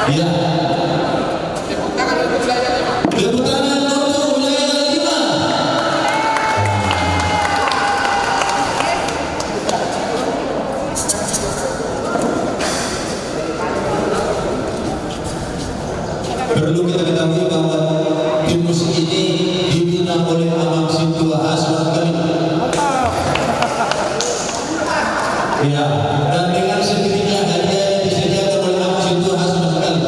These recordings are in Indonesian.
Iya. Tepuk tangan untuk wilayah Lima. Tepuk tangan untuk wilayah Lima. Perlu kita ketahui bahwa tim musik ini dibina oleh Amang Sintua Asman Karim. Ya, dan dengan sendirinya hadiah yang disediakan oleh Amang Sintua Asman Karim.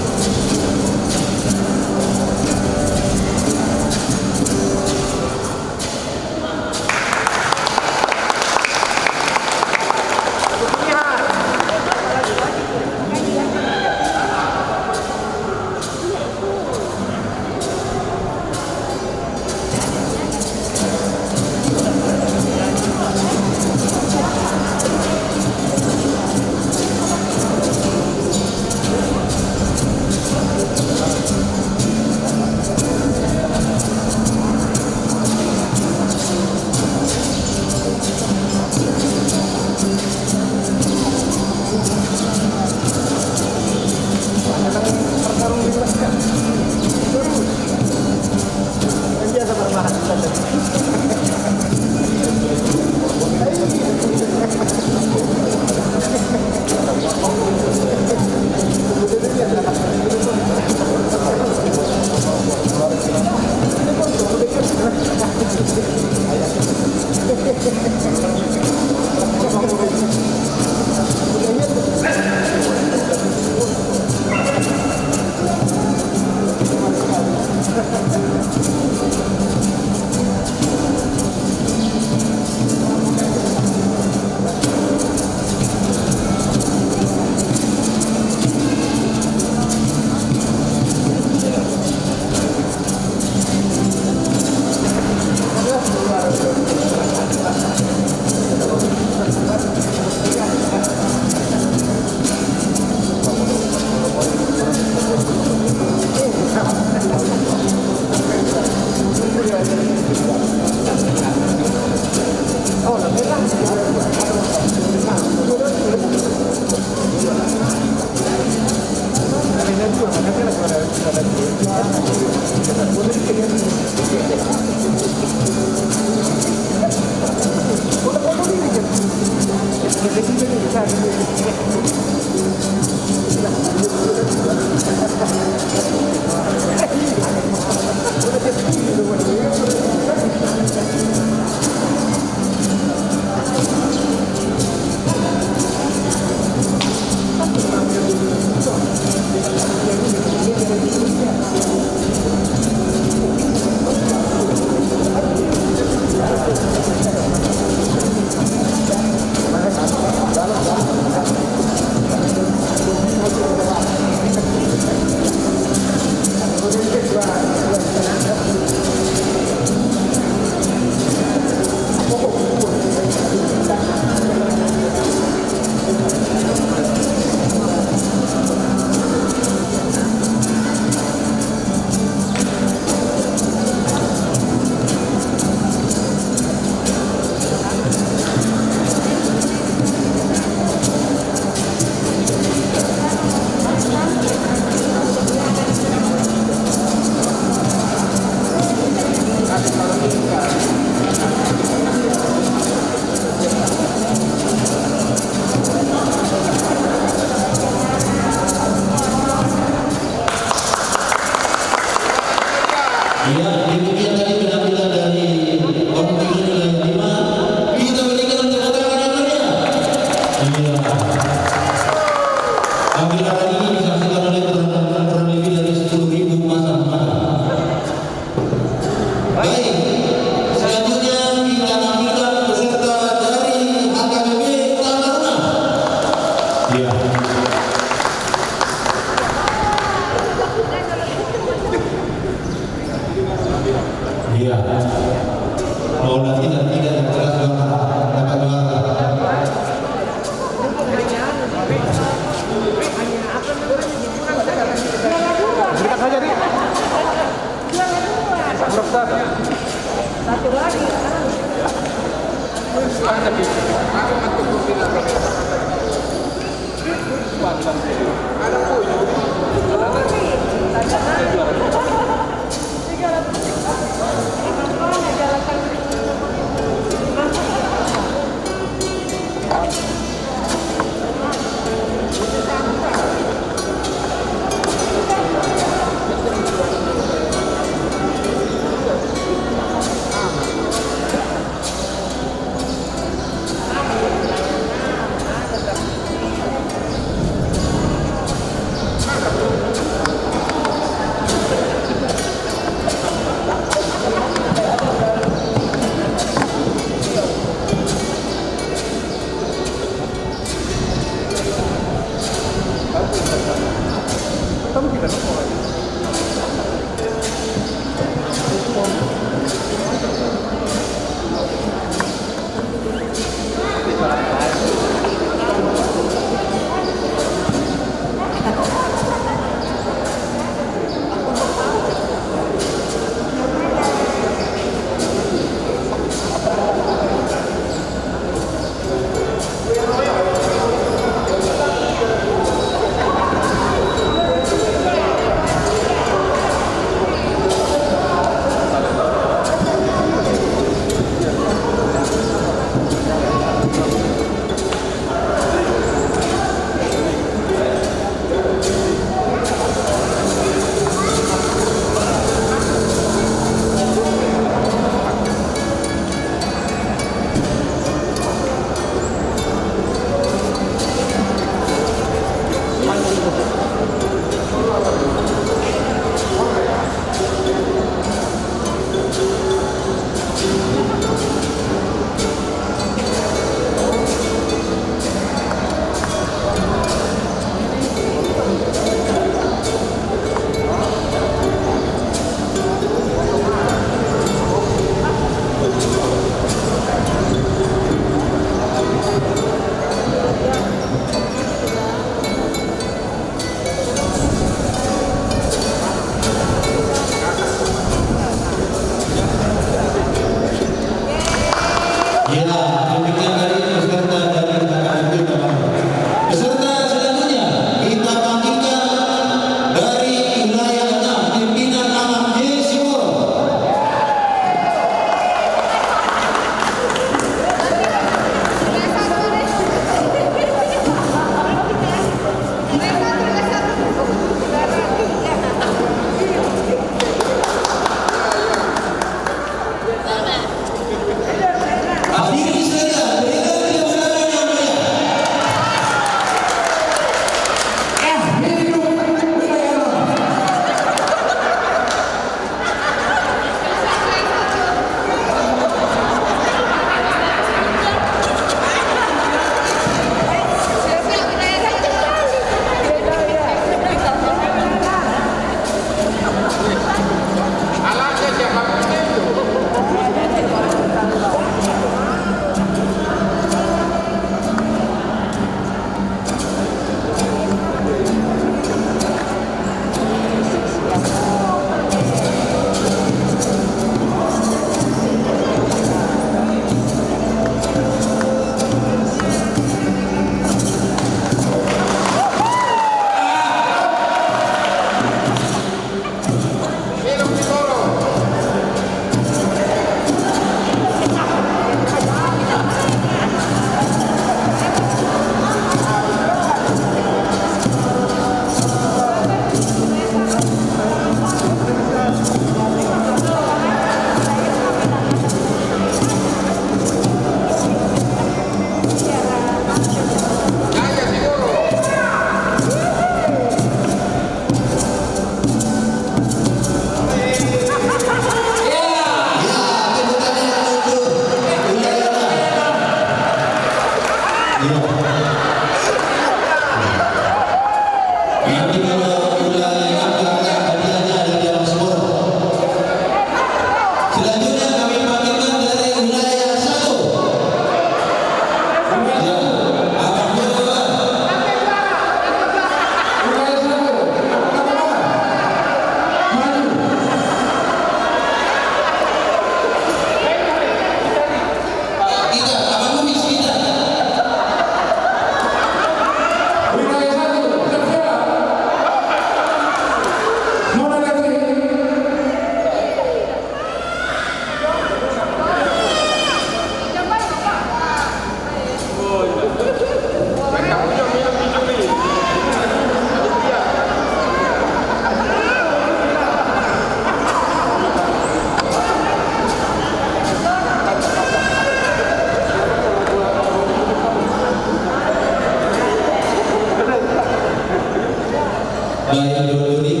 teori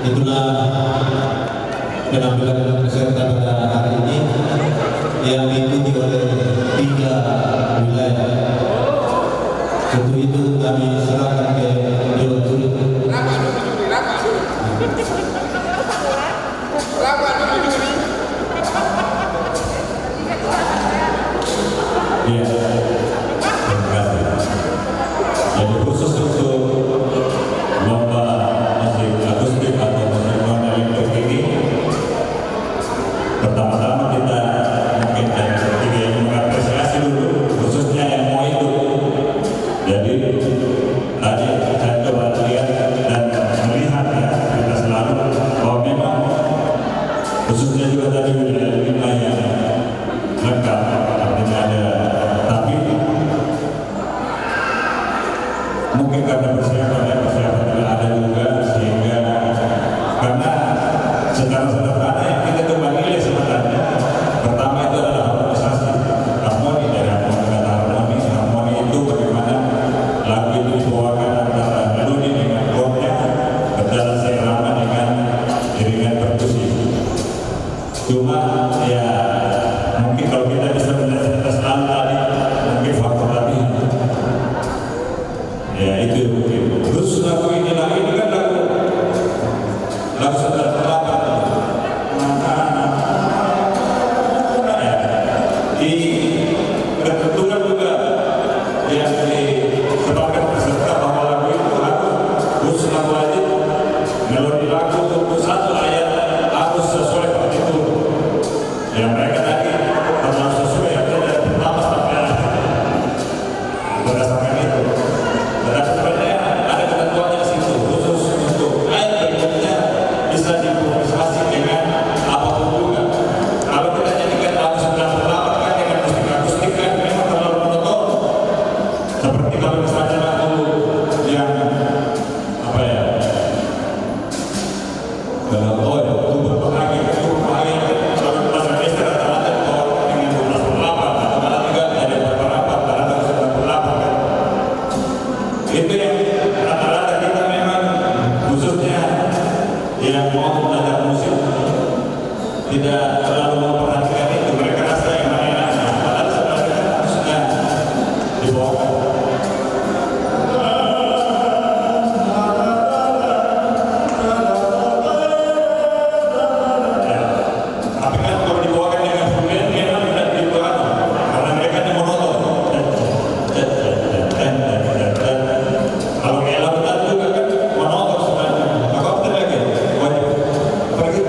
itulah penampilan peserta pada hari ini yang diikuti oleh 3 wilayah. Untuk itu kami serahkan ke Dewan Juri. Iya, terima kasih. Jadi khusus untuk lomba musik akustik atau musik non elektrik ini, pertama-tama kita mungkin dari ketiga yang mengapresiasi dulu, khususnya yang mau ikut. Jadi tadi saya coba lihat dan melihat ya, kita selalu bahwa memang khususnya juga tadi wilayah yang lengkap, artinya ada. Tapi mungkin karena persiapan tidak ada juga, sehingga karena secara sederhana yang kita coba nilai sebenarnya pertama itu adalah harmonisasi, harmoni dari harmoni kata harmoni itu bagaimana lagu itu dibawakan antara melodi dengan chordnya berjalan seirama dengan iringan perkusi. Cuma ya mungkin kalau kita bisa melihat selalu tadi mungkin faktor latihan ya itu mungkin. Terus lagu ini kan lagu sudah terlapat ya, di ketentuan juga yang disebabkan peserta bahwa lagu itu harus lagu wajib melodi lagu untuk satu ayat harus sesuai partitur yang mereka tadi harus sesuai dari pertama sampai akhir berdasarkan itu. Dan sebenarnya ada ketentuannya di situ khusus untuk ayat berikutnya bisa diimprovisasi dengan apapun juga. Kalau kita jadikan lagu sedang terlapatkan dengan musik akustik kan memang terlalu monoton. Seperti kalau misalnya lagu yang apa ya? Oh ya, itu berbahagia kalau bahasa Indonesia rata-rata dengan 12/8 atau malah juga dari beberapa rata-rata 9/8 kan. Itu yang rata-rata kita memang khususnya yang mau belajar musik tidak terlalu memperhatikan itu, mereka rasa yang lain-lain, padahal sebenarnya harusnya dibawakan. Tapi kan kalau dibawakan dengan full memang tidak dibawakan karena mereka ini monoton. Kalau kayak lagu tadi juga kan monoton sebenarnya. Maka betul lagi wajib pergi.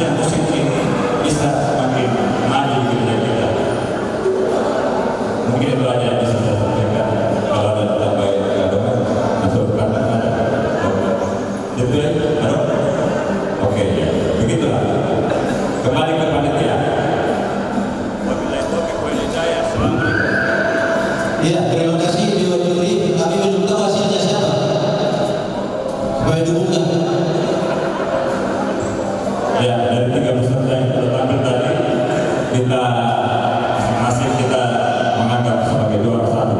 dunia musik ini bisa semakin maju di dunia kita. Mungkin itu aja yang bisa saya sampaikan. Kalau ada tambahan atau katakan itu ya, oke ya, begitulah. Kembali ke panitia. Wabillahi taufiq wal hidayah. Assalamualaikum. Ya, terima kasih Dewan Juri. Kami belum tahu hasilnya siapa. Supaya dibuka. Ya, dari 3 peserta yang sudah tampil tadi, kita masih kita menganggap sebagai juara 1.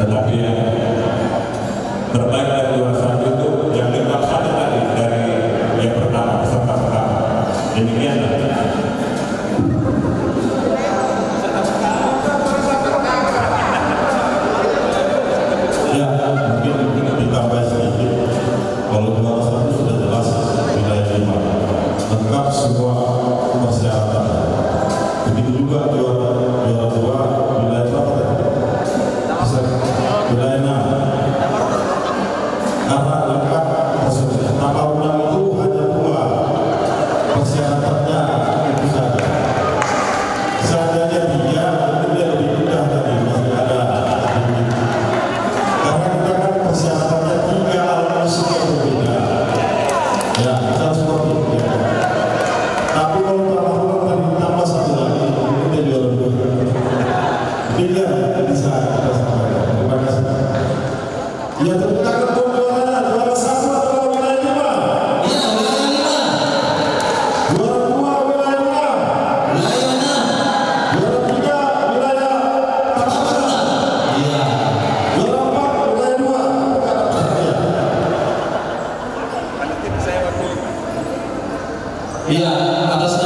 Tetapi yang terbaik dari juara 1 itu yang tetap satu tadi dari yang pertama, peserta pertama. Demikianlah. Ya, mungkin ditambah sedikit. Kalau juara 1 sudah jelas wilayah 5. Lengkap semua persyaratan. Begitu juga juara 2 wilayah berapa tadi? Wilayah 6. Karena lengkap persyaratan. Nama undang itu hanya 2. Persyaratannya itu saja. Seandainya 3, mungkin dia lebih mudah tadi. Masih ada. Karena kita kan persyaratannya 3 alat musik yang berbeda. Ya, kita harus seperti itu. Ya. Tapi kalau terlalu tadi tambah 1 lagi, mungkin dia juara 2. Tiga bisa kita sampaikan. Terima kasih. Ya, tepuk tangan untuk juaranya. Juara 1 adalah wilayah 5. Ya, wilayah 5. Juara 2 wilayah 6. Wilayah 6. Juara 3 wilayah Tapanuli. Iya. Juara 4 wilayah 2. Ya. Iya, atas